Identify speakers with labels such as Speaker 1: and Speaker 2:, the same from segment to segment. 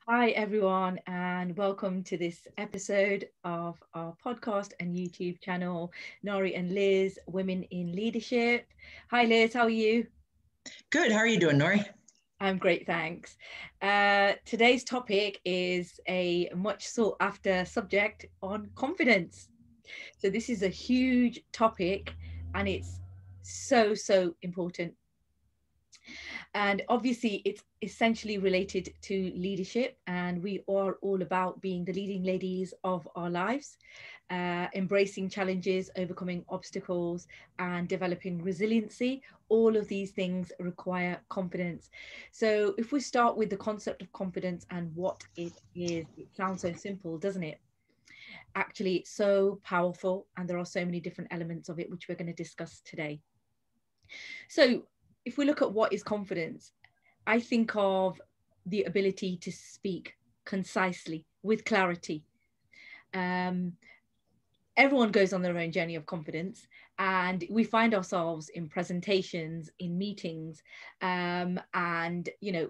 Speaker 1: Hi, everyone, and welcome to this episode of our podcast and YouTube channel, Nori and Liz, Women in Leadership. Hi, Liz, how are you?
Speaker 2: Good. How are you doing, Nori?
Speaker 1: I'm great, thanks. Today's topic is a much sought after subject on confidence. So, this is a huge topic and it's so important. And obviously, it's essentially related to leadership. And we are all about being the leading ladies of our lives, embracing challenges, overcoming obstacles, and developing resiliency. All of these things require confidence. So, if we start with the concept of confidence and what it is, it sounds so simple, doesn't it? Actually, it's so powerful, and there are so many different elements of it, which we're going to discuss today. So, if we look at what is confidence, I think of the ability to speak concisely with clarity. Um, Everyone goes on their own journey of confidence, and we find ourselves in presentations, in meetings, and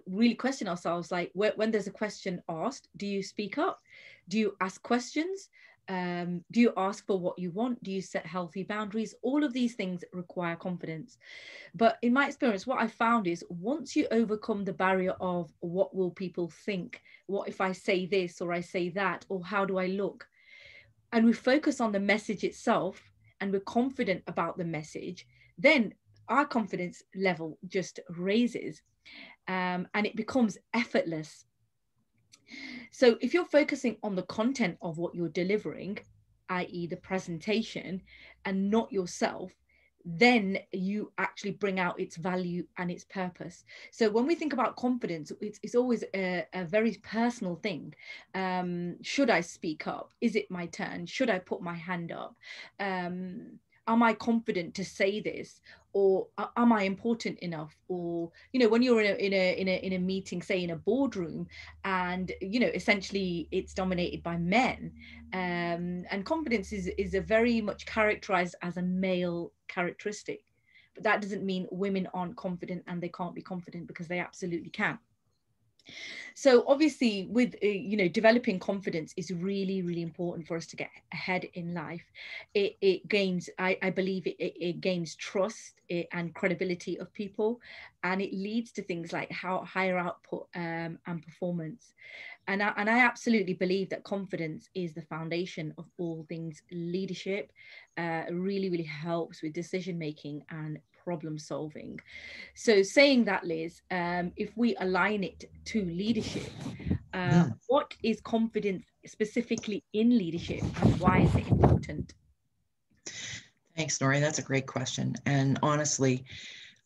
Speaker 1: really question ourselves, like when there's a question asked, do you speak up? Do you ask questions? Do you ask for what you want? Do you set healthy boundaries? All of these things require confidence. But in my experience, what I found is once you overcome the barrier of what will people think, what if I say this or I say that, or how do I look, and we focus on the message itself and we're confident about the message, then our confidence level just raises, and it becomes effortless. So if you're focusing on the content of what you're delivering, i.e., the presentation, and not yourself, then you actually bring out its value and its purpose. So when we think about confidence, it's always a very personal thing. Should I speak up? Is it my turn? Should I put my hand up? Am I confident to say this, or am I important enough? Or when you're in a meeting, say in a boardroom, and essentially it's dominated by men, and confidence is a very much characterized as a male characteristic, but that doesn't mean women aren't confident and they can't be confident, because they absolutely can. So obviously with developing confidence is really important for us to get ahead in life. It gains, I believe it gains trust and credibility of people, and it leads to things like how higher output, and performance. And I absolutely believe that confidence is the foundation of all things leadership. Really helps with decision making and problem solving. So saying that, Liz, if we align it to leadership, what is confidence specifically in leadership, and why is it important?
Speaker 2: Thanks, Nori. That's a great question. And honestly,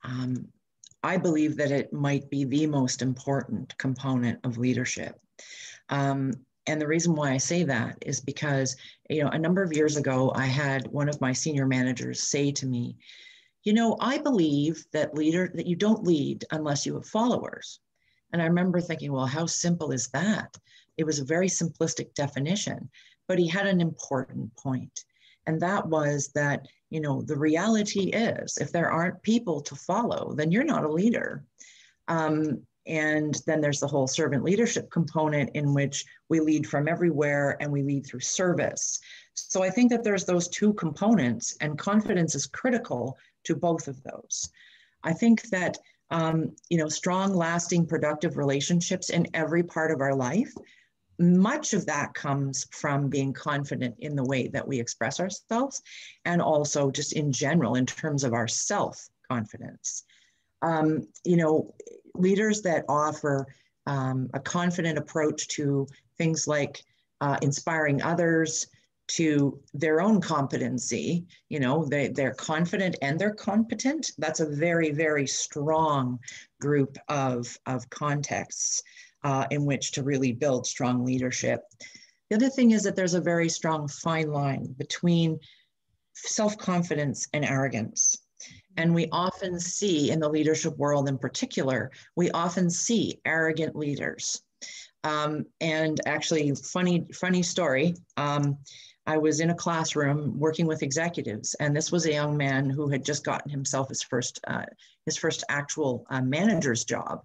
Speaker 2: um, I believe that it might be the most important component of leadership. And the reason why I say that is because, a number of years ago, I had one of my senior managers say to me, I believe that you don't lead unless you have followers. And I remember thinking, well, how simple is that? It was a very simplistic definition, but he had an important point. And that was that, the reality is if there aren't people to follow, then you're not a leader. And then there's the whole servant leadership component in which we lead from everywhere and we lead through service. So I think that there's those two components, and confidence is critical to both of those. I think that, strong, lasting, productive relationships in every part of our life, much of that comes from being confident in the way that we express ourselves, and also just in general in terms of our self-confidence. Leaders that offer a confident approach to things like inspiring others, to their own competency, they're confident and they're competent. That's a very strong group of contexts in which to really build strong leadership. The other thing is that there's a very strong fine line between self-confidence and arrogance. And we often see in the leadership world in particular, we often see arrogant leaders. And actually, funny story, I was in a classroom working with executives, and this was a young man who had just gotten himself his first actual manager's job.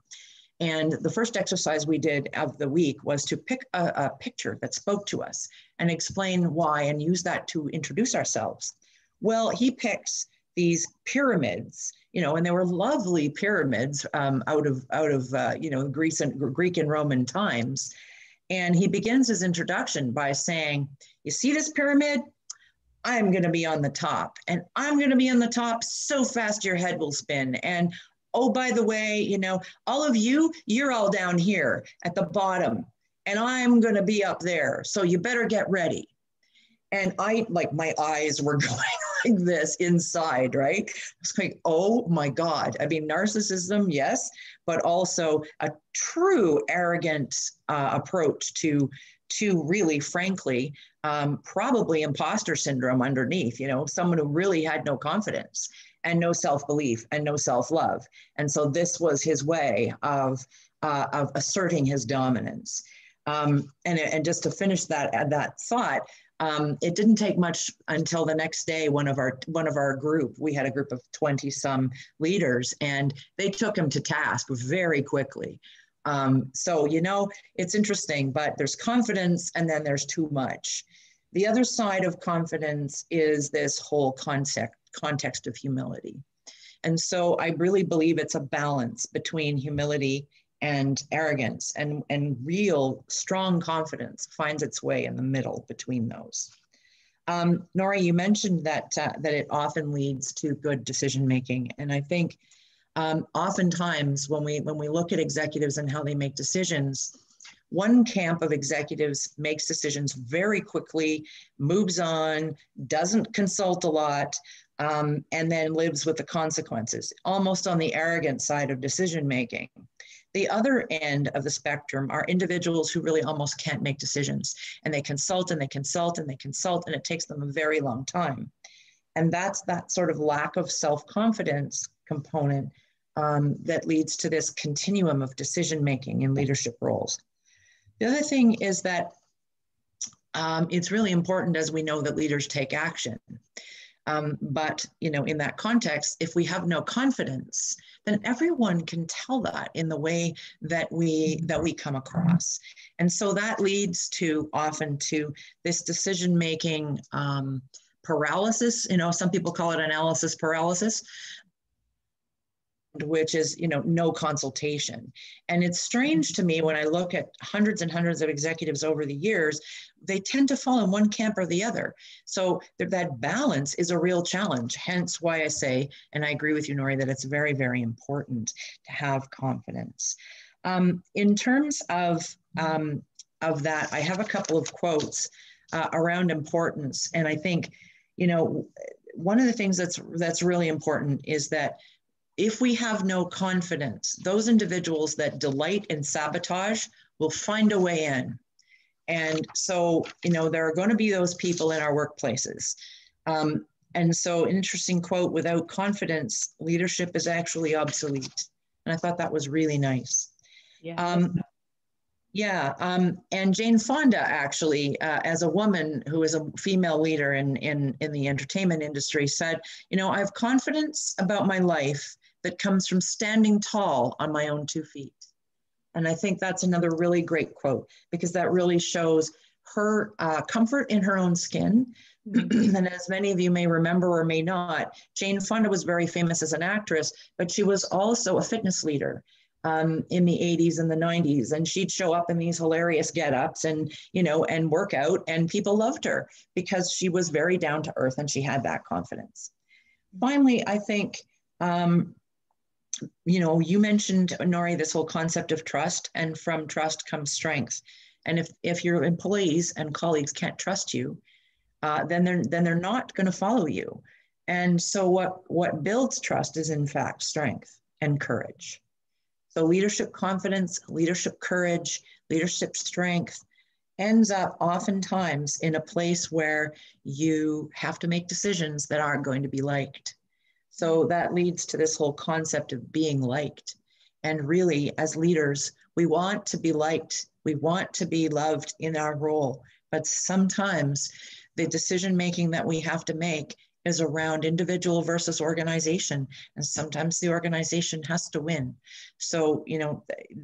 Speaker 2: And the first exercise we did of the week was to pick a picture that spoke to us and explain why and use that to introduce ourselves. Well, he picks these pyramids, and they were lovely pyramids out of Greek and Roman times. And he begins his introduction by saying, "You see this pyramid? I'm going to be on the top, and I'm going to be on the top so fast your head will spin. And oh, by the way, all of you, you're all down here at the bottom, and I'm going to be up there. So you better get ready." And my eyes were going like this inside, right? It's like, oh my God. I mean, narcissism, yes, but also a true arrogant approach to really, frankly, probably imposter syndrome underneath, someone who really had no confidence and no self-belief and no self-love. And so this was his way of asserting his dominance. And just to finish that thought, it didn't take much until the next day, one of our group, we had a group of 20 some leaders, and they took him to task very quickly. So, it's interesting, but there's confidence and then there's too much. The other side of confidence is this whole context of humility. And so I really believe it's a balance between humility and arrogance, and real strong confidence finds its way in the middle between those. Nora, you mentioned that it often leads to good decision making, and I think oftentimes when we look at executives and how they make decisions, one camp of executives makes decisions very quickly, moves on, doesn't consult a lot, and then lives with the consequences, almost on the arrogant side of decision making. The other end of the spectrum are individuals who really almost can't make decisions, and they consult and they consult and they consult, and it takes them a very long time. And that's that sort of lack of self-confidence component that leads to this continuum of decision-making in leadership roles. The other thing is that it's really important, as we know, that leaders take action. But in that context, if we have no confidence, then everyone can tell that in the way that we come across. And so that leads often to this decision-making paralysis. Some people call it analysis paralysis, which is, no consultation. And it's strange to me when I look at hundreds and hundreds of executives over the years, they tend to fall in one camp or the other. So that balance is a real challenge. Hence why I say, and I agree with you, Nori, that it's very, very important to have confidence. In terms of that, I have a couple of quotes around importance. And I think, one of the things that's really important is that if we have no confidence, those individuals that delight in sabotage will find a way in. And so, there are going to be those people in our workplaces. And so an interesting quote, "Without confidence, leadership is actually obsolete." And I thought that was really nice. Yeah. And Jane Fonda, actually, as a woman who is a female leader in the entertainment industry, said, "I have confidence about my life that comes from standing tall on my own 2 feet." And I think that's another really great quote, because that really shows her comfort in her own skin. And as many of you may remember or may not, Jane Fonda was very famous as an actress, but she was also a fitness leader in the 80s and the 90s. And she'd show up in these hilarious get-ups and work out, and people loved her because she was very down to earth and she had that confidence. Finally, I think, you mentioned, Nori, this whole concept of trust, and from trust comes strength. And if your employees and colleagues can't trust you, then they're not going to follow you. And so what builds trust is, in fact, strength and courage. So leadership confidence, leadership courage, leadership strength ends up oftentimes in a place where you have to make decisions that aren't going to be liked. So that leads to this whole concept of being liked. And really, as leaders, we want to be liked. We want to be loved in our role. But sometimes the decision-making that we have to make is around individual versus organization. And sometimes the organization has to win. So,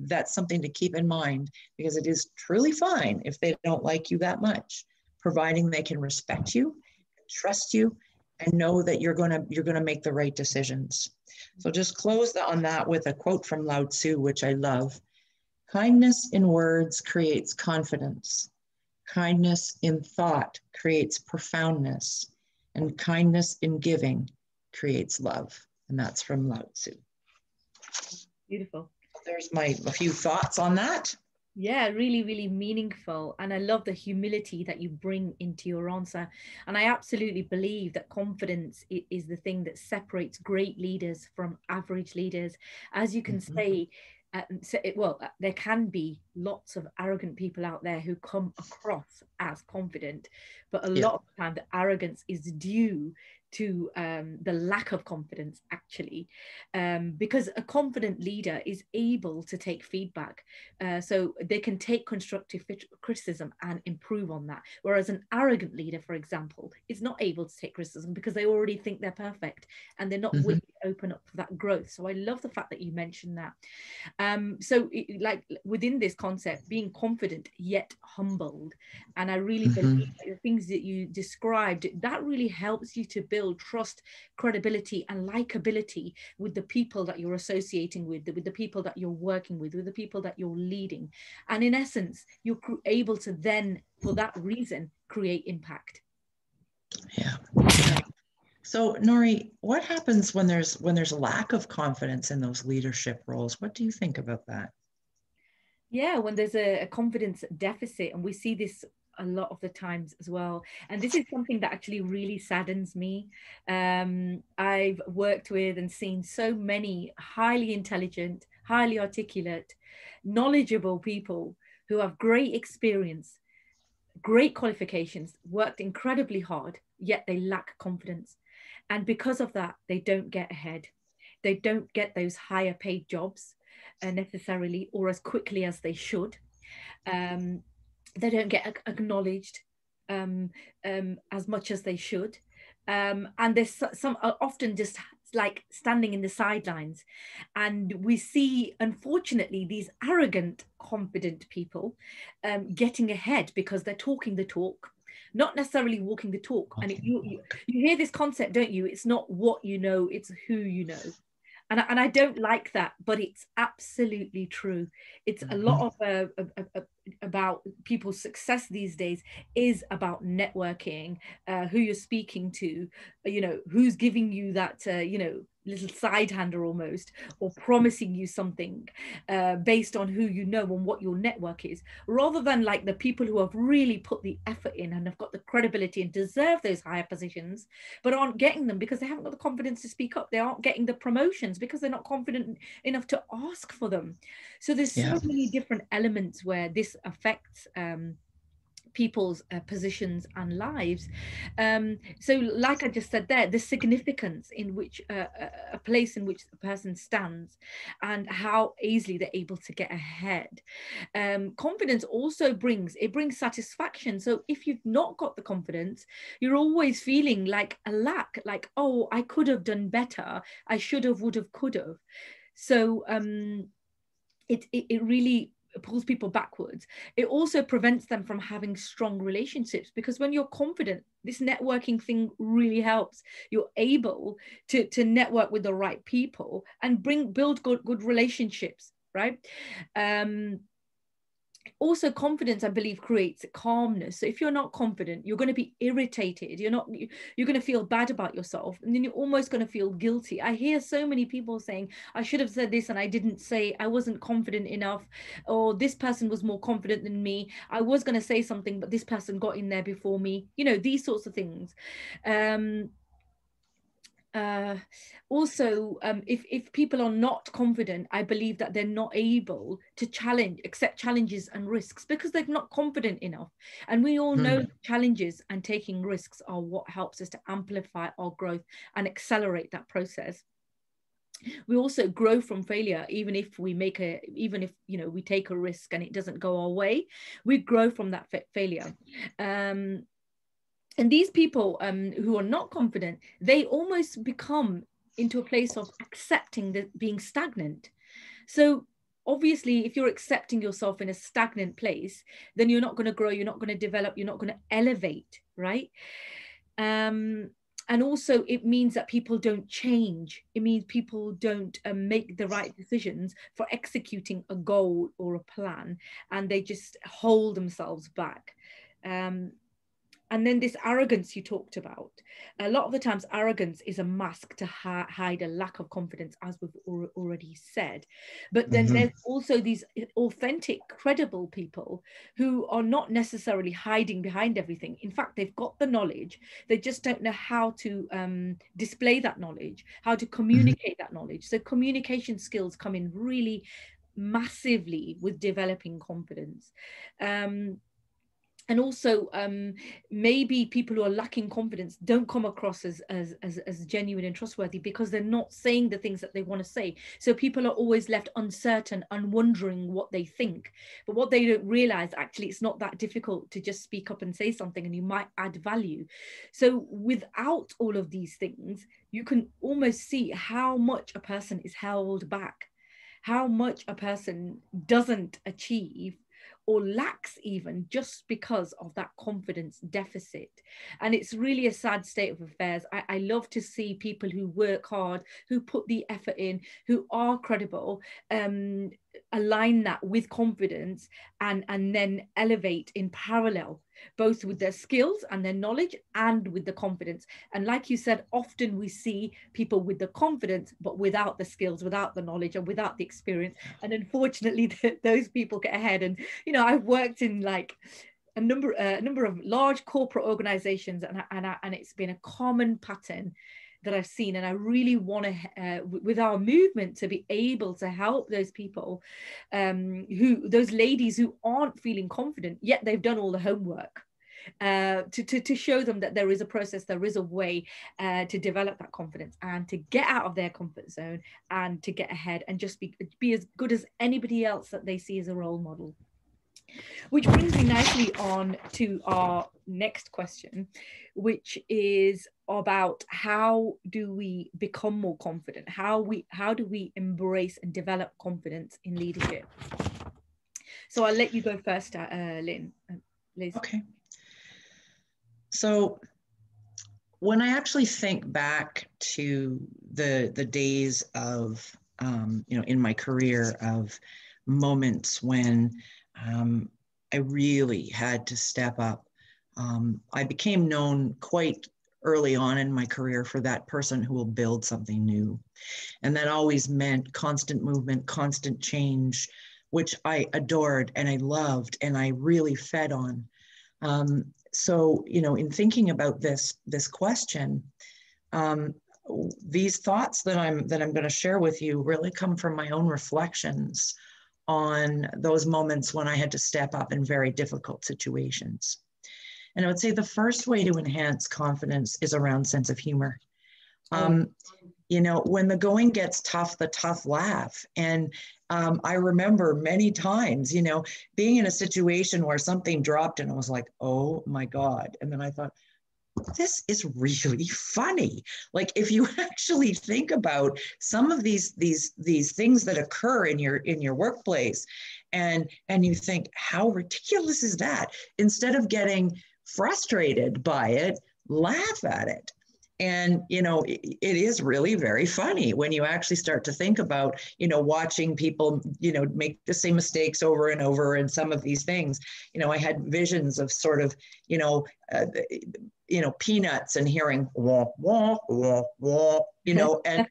Speaker 2: that's something to keep in mind, because it is truly fine if they don't like you that much, providing they can respect you, trust you, and know that you're going to make the right decisions. So just close on that with a quote from Lao Tzu, which I love. Kindness in words creates confidence. Kindness in thought creates profoundness, and kindness in giving creates love. And that's from Lao Tzu.
Speaker 1: Beautiful.
Speaker 2: There's a few thoughts on that.
Speaker 1: Yeah, really, really meaningful. And I love the humility that you bring into your answer. And I absolutely believe that confidence is the thing that separates great leaders from average leaders. As you can say, there can be lots of arrogant people out there who come across as confident, but a lot of the time the arrogance is due to the lack of confidence, actually, because a confident leader is able to take feedback, so they can take constructive criticism and improve on that, whereas an arrogant leader, for example, is not able to take criticism because they already think they're perfect and they're not willing to open up for that growth. So I love the fact that you mentioned that. Like within this concept, being confident yet humbled, and I really believe the things that you described, that really helps you to build trust, credibility, and likability with the people that you're associating with the people that you're working with the people that you're leading. And in essence, you're able to then, for that reason, create impact.
Speaker 2: Yeah. So, Nori, what happens when there's a lack of confidence in those leadership roles? What do you think about that?
Speaker 1: Yeah, when there's a confidence deficit, and we see this a lot of the times as well. And this is something that actually really saddens me. I've worked with and seen so many highly intelligent, highly articulate, knowledgeable people who have great experience, great qualifications, worked incredibly hard, yet they lack confidence. And because of that, they don't get ahead. They don't get those higher paid jobs necessarily, or as quickly as they should. They don't get acknowledged as much as they should. And there's some are often just like standing in the sidelines. And we see, unfortunately, these arrogant, confident people getting ahead because they're talking the talk, not necessarily walking the talk. And you hear this concept, don't you? It's not what you know, it's who you know. And I don't like that, but it's absolutely true. It's a lot of about people's success these days is about networking, who you're speaking to, who's giving you that, little side hander almost, or promising you something based on who you know and what your network is, rather than like the people who have really put the effort in and have got the credibility and deserve those higher positions, but aren't getting them because they haven't got the confidence to speak up. They aren't getting the promotions because they're not confident enough to ask for them. So there's so many different elements where this affects people's positions and lives. So like I just said there, the significance in which a place in which the person stands and how easily they're able to get ahead. Confidence also brings satisfaction. So if you've not got the confidence, you're always feeling like a lack, like, oh, I could have done better, I should have, would have, could have. So it really pulls people backwards. It also prevents them from having strong relationships, because when you're confident, this networking thing really helps. You're able to network with the right people and build good relationships, right? Also, confidence, I believe, creates calmness. So if you're not confident, you're going to be irritated. You're going to feel bad about yourself, and then you're almost going to feel guilty. I hear so many people saying, I should have said this and I didn't say, I wasn't confident enough, or this person was more confident than me. I was going to say something, but this person got in there before me. These sorts of things. Also, if people are not confident, I believe that they're not able to accept challenges and risks because they're not confident enough. And we all know challenges and taking risks are what helps us to amplify our growth and accelerate that process. We also grow from failure. Even if we take a risk and it doesn't go our way, we grow from that failure. And these people who are not confident, they almost become into a place of accepting that being stagnant. So obviously, if you're accepting yourself in a stagnant place, then you're not going to grow, you're not going to develop, you're not going to elevate, right? And also, it means that people don't change. It means people don't make the right decisions for executing a goal or a plan, and they just hold themselves back. Um, and then this arrogance you talked about, a lot of the times arrogance is a mask to hide a lack of confidence, as we've already said. But then
Speaker 2: Mm-hmm.
Speaker 1: there's also these authentic, credible people who are not necessarily hiding behind everything. In fact, they've got the knowledge, they just don't know how to display that knowledge, how to
Speaker 2: Mm-hmm.
Speaker 1: communicate that knowledge. So communication skills come in really massively with developing confidence. And also, maybe people who are lacking confidence don't come across as genuine and trustworthy because they're not saying the things that they want to say. So people are always left uncertain and wondering what they think. But what they don't realize, actually, it's not that difficult to just speak up and say something, and you might add value. So without all of these things, you can almost see how much a person is held back, how much a person doesn't achieve or lacks even just because of that confidence deficit. And it's really a sad state of affairs. I love to see people who work hard, who put the effort in, who are credible, align that with confidence, and then elevate in parallel, both with their skills and their knowledge and with the confidence. And like you said, often we see people with the confidence but without the skills, without the knowledge, and without the experience. And unfortunately, those people get ahead. And I've worked in like a number of large corporate organizations, and it's been a common pattern that I've seen. And I really want to, with our movement, to be able to help those people, those ladies who aren't feeling confident, yet they've done all the homework, to show them that there is a process, there is a way to develop that confidence and to get out of their comfort zone and to get ahead and just be as good as anybody else that they see as a role model. Which brings me nicely on to our next question, which is about how do we become more confident? How do we embrace and develop confidence in leadership? So I'll let you go first, Liz.
Speaker 2: Okay. So when I actually think back to the days of in my career, of moments when I really had to step up, I became known quite early on in my career for that person who will build something new. And that always meant constant movement, constant change, which I adored and I loved and I really fed on. So, in thinking about this question, these thoughts that I'm going to share with you really come from my own reflections on those moments when I had to step up in very difficult situations. And I would say the first way to enhance confidence is around sense of humor. When the going gets tough, the tough laugh. And I remember many times, being in a situation where something dropped and I was like, oh my God. And then I thought, this is really funny. Like, if you actually think about some of these things that occur in your workplace, and you think, how ridiculous is that? Instead of getting frustrated by it, laugh at it. And, it is really very funny when you actually start to think about, watching people, make the same mistakes over and over and some of these things. I had visions of sort of, peanuts and hearing wah, wah, wah, wah, and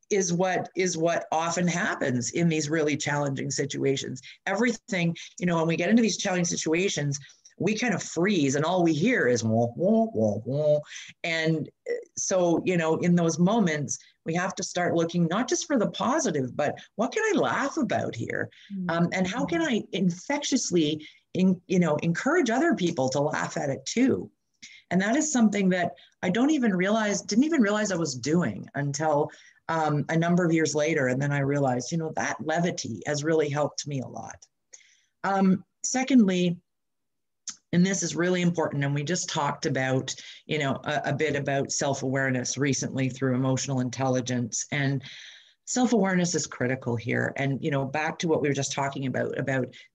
Speaker 2: is what often happens in these really challenging situations. Everything, when we get into these challenging situations, we kind of freeze and all we hear is wah, wah, wah, wah. And so, in those moments, we have to start looking not just for the positive, but what can I laugh about here? And how can I infectiously, encourage other people to laugh at it too? And that is something that I didn't even realize I was doing until a number of years later. And then I realized, that levity has really helped me a lot. Secondly, And this is really important. And we just talked about, a bit about self-awareness recently through emotional intelligence. And self-awareness is critical here. And, back to what we were just talking about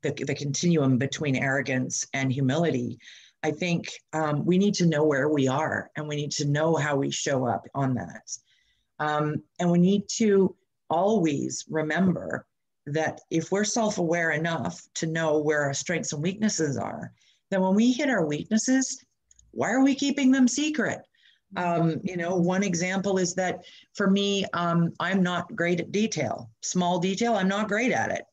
Speaker 2: the continuum between arrogance and humility. I think we need to know where we are, and we need to know how we show up on that. And we need to always remember that if we're self-aware enough to know where our strengths and weaknesses are, then when we hit our weaknesses, why are we keeping them secret? One example is that for me, I'm not great at detail, small detail. I'm not great at it.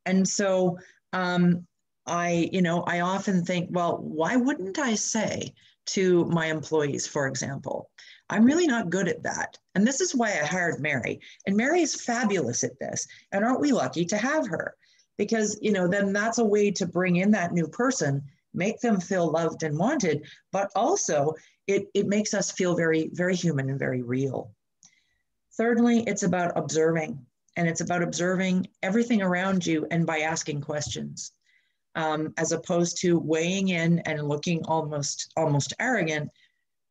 Speaker 2: And so I often think, well, why wouldn't I say to my employees, for example, I'm really not good at that. And this is why I hired Mary. And Mary is fabulous at this. And aren't we lucky to have her? Because, then that's a way to bring in that new person, make them feel loved and wanted, but also it makes us feel very, very human and very real. Thirdly, it's about observing, and it's about observing everything around you and by asking questions, as opposed to weighing in and looking almost arrogant,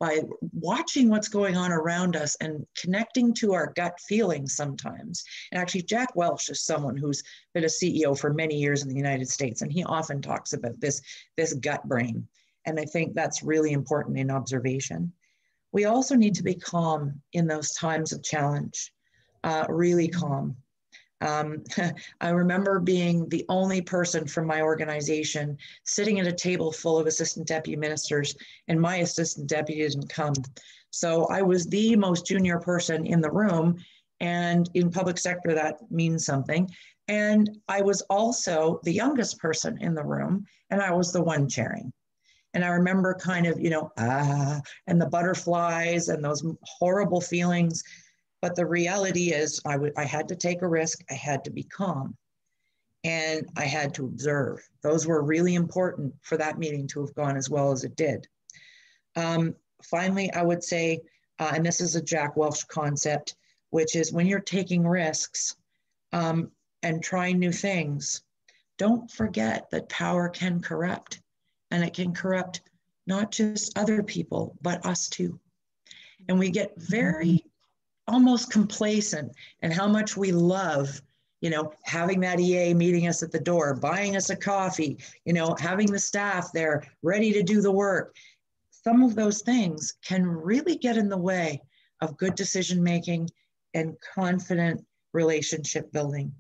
Speaker 2: by watching what's going on around us and connecting to our gut feelings sometimes. And actually, Jack Welch is someone who's been a CEO for many years in the United States, and he often talks about this gut brain. And I think that's really important in observation. We also need to be calm in those times of challenge, really calm. I remember being the only person from my organization sitting at a table full of assistant deputy ministers, and my assistant deputy didn't come. So I was the most junior person in the room, and in public sector, that means something. And I was also the youngest person in the room, and I was the one chairing. And I remember kind of, and the butterflies and those horrible feelings. But the reality is I had to take a risk. I had to be calm, and I had to observe. Those were really important for that meeting to have gone as well as it did. Finally, I would say, and this is a Jack Welch concept, which is when you're taking risks and trying new things, don't forget that power can corrupt, and it can corrupt not just other people, but us too. And we get very almost complacent in how much we love, having that EA meeting us at the door, buying us a coffee, having the staff there ready to do the work. Some of those things can really get in the way of good decision making and confident relationship building.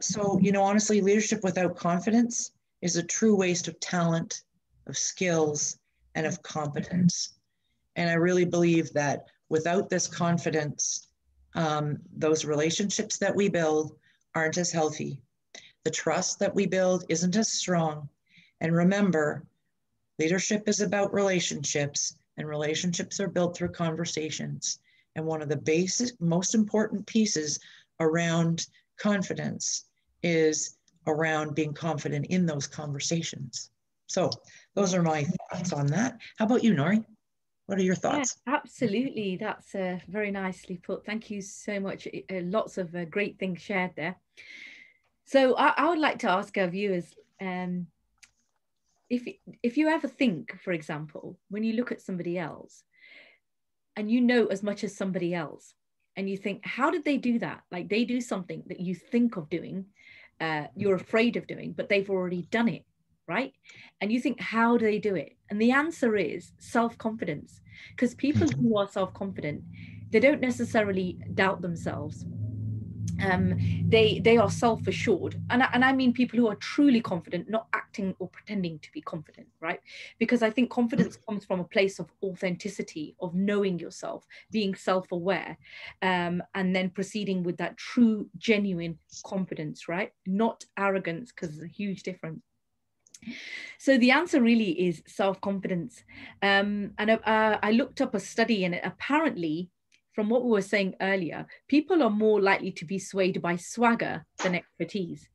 Speaker 2: So, honestly, leadership without confidence is a true waste of talent, of skills, and of competence. And I really believe that without this confidence, those relationships that we build aren't as healthy. The trust that we build isn't as strong. And remember, leadership is about relationships, and relationships are built through conversations. And one of the basic, most important pieces around confidence is around being confident in those conversations. So those are my thoughts on that. How about you, Nori? What are your
Speaker 1: Yeah,
Speaker 2: thoughts?
Speaker 1: absolutely. That's very nicely put. Thank you so much. Lots of great things shared there. So I would like to ask our viewers, if you ever think, for example, when you look at somebody else and you know as much as somebody else, and you think, how did they do that? Like they do something that you think of doing, you're afraid of doing, but they've already done it, right? And you think, how do they do it? And the answer is self-confidence, because people who are self-confident, they don't necessarily doubt themselves. They are self-assured, and I mean people who are truly confident, not acting or pretending to be confident, right? Because I think confidence comes from a place of authenticity, of knowing yourself, being self-aware, and then proceeding with that true, genuine confidence, right? Not arrogance, because there's a huge difference. So the answer really is self-confidence. And I looked up a study, and apparently, from what we were saying earlier, people are more likely to be swayed by swagger than expertise.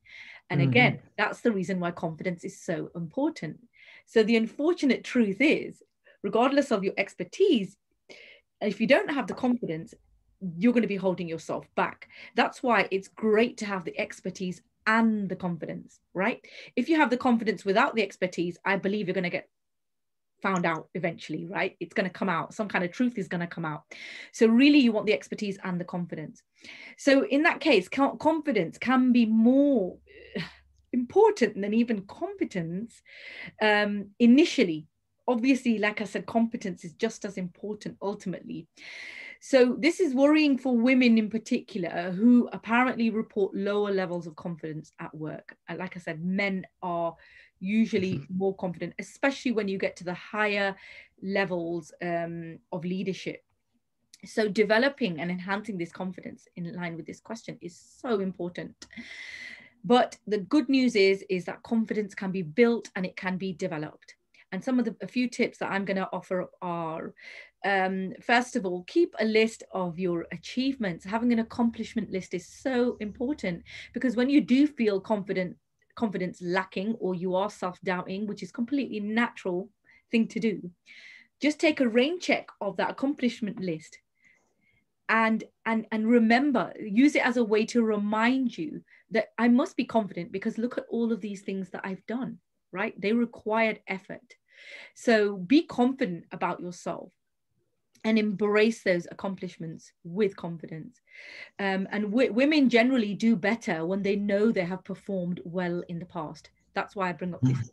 Speaker 1: And again, that's the reason why confidence is so important. So the unfortunate truth is, regardless of your expertise, if you don't have the confidence, you're going to be holding yourself back. That's why it's great to have the expertise and the confidence, right? If you have the confidence without the expertise, I believe you're going to get found out eventually, right? It's going to come out. Some kind of truth is going to come out. So really you want the expertise and the confidence. So in that case, confidence can be more important than even competence initially. Obviously, like I said, competence is just as important ultimately. So this is worrying for women in particular who apparently report lower levels of confidence at work. Like I said, men are usually more confident, especially when you get to the higher levels of leadership. So developing and enhancing this confidence in line with this question is so important. But the good news is that confidence can be built and it can be developed. And some of a few tips that I'm going to offer are, first of all, keep a list of your achievements. Having an accomplishment list is so important, because when you do feel confidence lacking, or you are self-doubting, which is completely natural thing to do, just take a rain check of that accomplishment list and remember, use it as a way to remind you that I must be confident because look at all of these things that I've done, right? They required effort. So be confident about yourself and embrace those accomplishments with confidence. And women generally do better when they know they have performed well in the past. That's why I bring up this.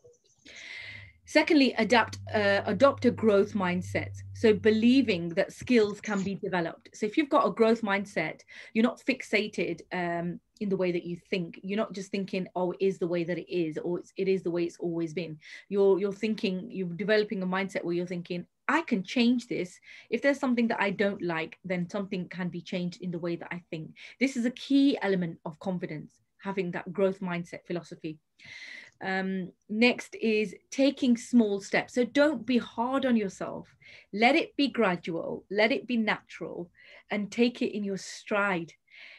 Speaker 1: Secondly, adopt a growth mindset. So believing that skills can be developed. So if you've got a growth mindset, you're not fixated in the way that you think. You're not just thinking, oh, it is the way that it is, or it is the way it's always been. You're thinking, you're developing a mindset where you're thinking, I can change this. If there's something that I don't like, then something can be changed in the way that I think. This is a key element of confidence, having that growth mindset philosophy. Next is taking small steps. So don't be hard on yourself. Let it be gradual, let it be natural, and take it in your stride.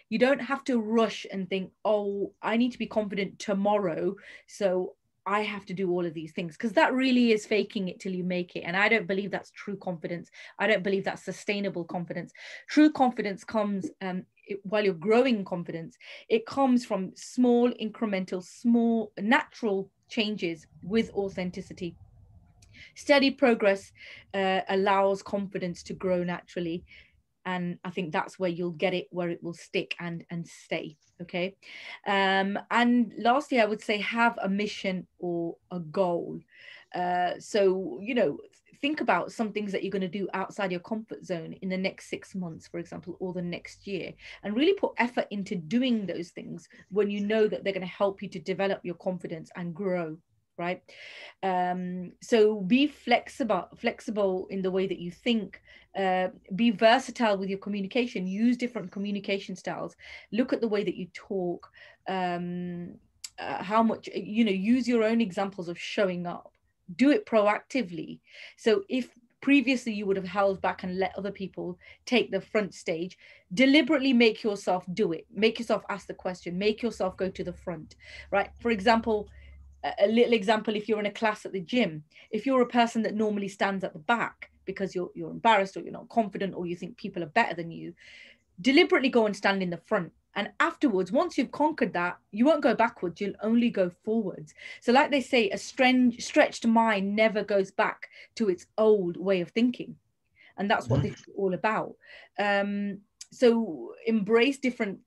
Speaker 1: You don't have to rush and think, oh, I need to be confident tomorrow, so I have to do all of these things, because that really is faking it till you make it. And I don't believe that's true confidence. I don't believe that's sustainable confidence. True confidence comes while you're growing confidence. It comes from small, incremental, small, natural changes with authenticity. Steady progress allows confidence to grow naturally. And I think that's where you'll get it, where it will stick and stay. Okay. And lastly, I would say have a mission or a goal. So, think about some things that you're going to do outside your comfort zone in the next 6 months, for example, or the next year, and really put effort into doing those things when you know that they're going to help you to develop your confidence and grow. Right. So be flexible in the way that you think. Be versatile with your communication. Use different communication styles. Look at the way that you talk. How much, use your own examples of showing up. Do it proactively. So if previously you would have held back and let other people take the front stage, deliberately make yourself do it. Make yourself ask the question. Make yourself go to the front, right? For example, a little example, if you're in a class at the gym, if you're a person that normally stands at the back because you're embarrassed or you're not confident or you think people are better than you, deliberately go and stand in the front. And afterwards, once you've conquered that, you won't go backwards, you'll only go forwards. So like they say, a stretched mind never goes back to its old way of thinking. And that's what this is all about. So embrace different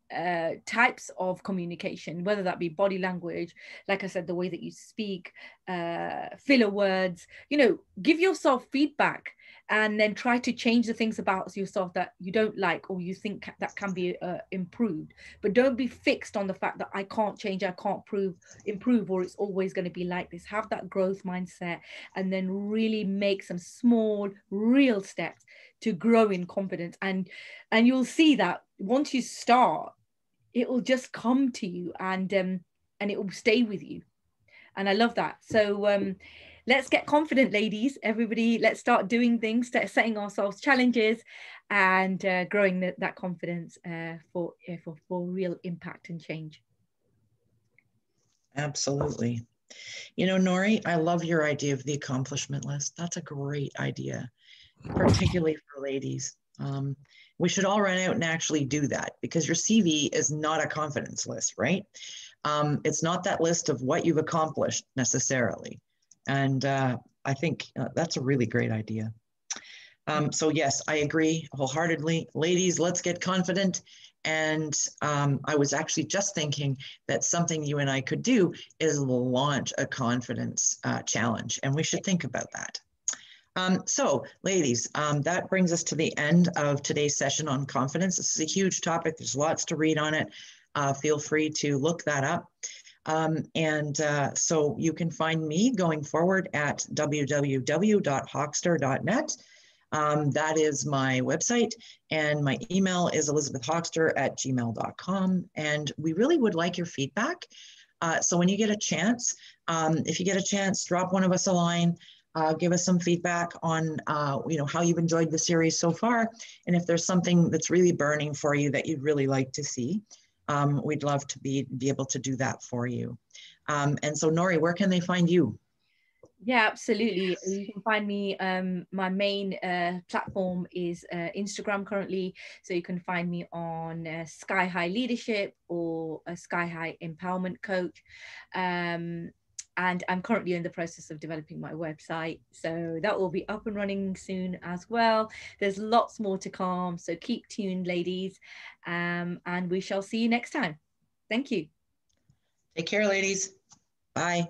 Speaker 1: types of communication, whether that be body language, like I said, the way that you speak, filler words, give yourself feedback and then try to change the things about yourself that you don't like or you think that can be improved. But don't be fixed on the fact that I can't change, I can't improve, or it's always going to be like this. Have that growth mindset and then really make some small, real steps to grow in confidence. And you'll see that once you start, it will just come to you and it will stay with you. And I love that. So let's get confident, ladies. Everybody, let's start doing things, setting ourselves challenges and growing that confidence for real impact and change.
Speaker 2: Absolutely. Nori, I love your idea of the accomplishment list. That's a great idea, particularly for ladies. We should all run out and actually do that, because your CV is not a confidence list, right? It's not that list of what you've accomplished necessarily. And I think that's a really great idea. So yes, I agree wholeheartedly. Ladies, let's get confident. And I was actually just thinking that something you and I could do is launch a confidence challenge, and we should think about that. So ladies, that brings us to the end of today's session on confidence. This is a huge topic. There's lots to read on it. Feel free to look that up. So you can find me going forward at www.hawkster.net. That is my website, and my email is elizabethhawkster@gmail.com. And we really would like your feedback. So when you get a chance, if you get a chance, drop one of us a line. Give us some feedback on how you've enjoyed the series so far, and if there's something that's really burning for you that you'd really like to see. We'd love to be able to do that for you. And so, Nori, where can they find you?
Speaker 1: Yeah, absolutely. You can find me. My main platform is Instagram currently. So you can find me on Sky High Leadership or a Sky High Empowerment Coach. And I'm currently in the process of developing my website. So that will be up and running soon as well. There's lots more to come. So keep tuned, ladies. And we shall see you next time. Thank you.
Speaker 2: Take care, ladies. Bye.